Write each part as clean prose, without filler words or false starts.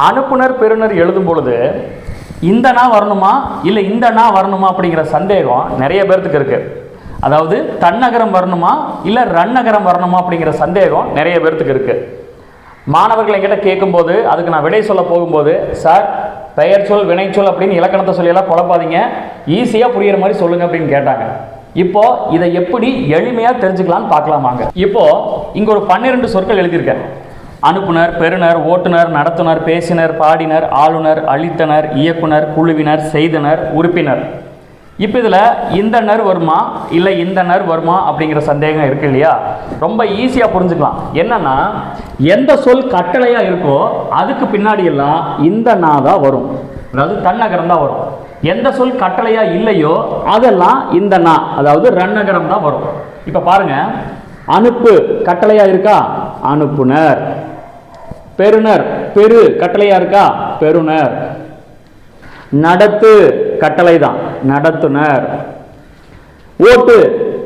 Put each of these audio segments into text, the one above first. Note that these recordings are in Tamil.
அனுப்புனர் பெறுநர் எழுதும் பொழுது இந்த நா வரணுமா இல்லை இந்த நா வரணுமா அப்படிங்கிற சந்தேகம் நிறைய பேர்த்துக்கு இருக்குது. அதாவது தன்னகரம் வரணுமா இல்லை ரன்னகரம் வரணுமா அப்படிங்கிற சந்தேகம் நிறைய பேர்த்துக்கு இருக்குது. மாணவர்கள் என்கிட்ட கேட்கும்போது அதுக்கு நான் விடை சொல்ல போகும்போது, சார் பெயர் சொல் வினைச்சொல் அப்படின்னு இலக்கணத்தை சொல்லியெல்லாம் குழப்பாதீங்க, ஈஸியாக புரிகிற மாதிரி சொல்லுங்கள் அப்படின்னு கேட்டாங்க. இப்போ இதை எப்படி எளிமையாக தெரிஞ்சுக்கலான்னு பார்க்கலாமாங்க. இப்போ இங்கே ஒரு 12 சொற்கள் எழுதியிருக்கேன். அனுப்புனர், பெறுநர், ஓட்டுநர், நடத்துனர், பேசினர், பாடினர், ஆளுநர், அளித்தனர், இயக்குனர், குழுவினர், செய்தனர், உறுப்பினர். இப்போ இதில் இந்த நர் வருமா இல்லை இந்த நர் வருமா அப்படிங்கிற சந்தேகம் இருக்கு இல்லையா? ரொம்ப ஈஸியாக புரிஞ்சுக்கலாம். என்னன்னா, எந்த சொல் கட்டளையாக இருக்கோ அதுக்கு பின்னாடி எல்லாம் இந்த நா தான் வரும், அதாவது தன்னகரம் தான் வரும். எந்த சொல் கட்டளையா இல்லையோ அதெல்லாம் இந்த நா, அதாவது ரன்னகரம் தான் வரும். இப்போ பாருங்க, அனுப்பு கட்டளையா இருக்கா? அனுப்புனர். பெறுநர், பெரு கட்டளையா இருக்கா? பெறுநர். நடத்து கட்டளை தான், நடத்துனர். ஓட்டு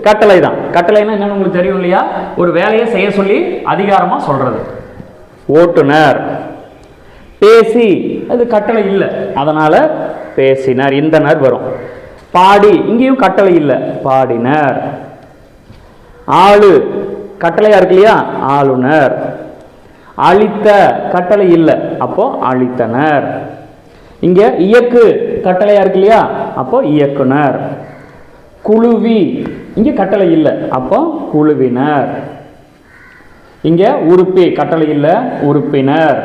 கட்டளை தான். கட்டளைன்னா என்னன்னு உங்களுக்கு தெரியும் இல்லையா? ஒரு வேலையை செய்ய சொல்லி அதிகாரமா சொல்றது, ஓட்டுனர். பேசி அது கட்டளை இல்லை, அதனால பேசினர், இந்த நர் வரும். பாடி இங்கேயும் கட்டளை இல்லை, பாடினர். ஆளு கட்டளையா இருக்கு இல்லையா? ஆளுநர். அளித்த கட்டளை இல்லை, அப்போ அளித்தனர். இங்க இயக்கு கட்டளையா இருக்கு இல்லையா? அப்போ இயக்குனர். குழுவி இங்க கட்டளை இல்லை, அப்போ குழுவினர். இங்க உறுப்பி கட்டளை இல்லை, உறுப்பினர்.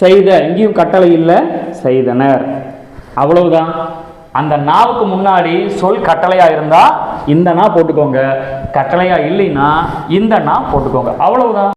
செய்த இங்கேயும் கட்டளை இல்லை, செய்தனர். அவ்வளவுதான். அந்த நாவுக்கு முன்னாடி சொல் கட்டளையா இருந்தா இந்த நா போட்டுக்கோங்க, கட்டளையா இல்லைன்னா இந்த நா போட்டுக்கோங்க, அவ்வளவுதான்.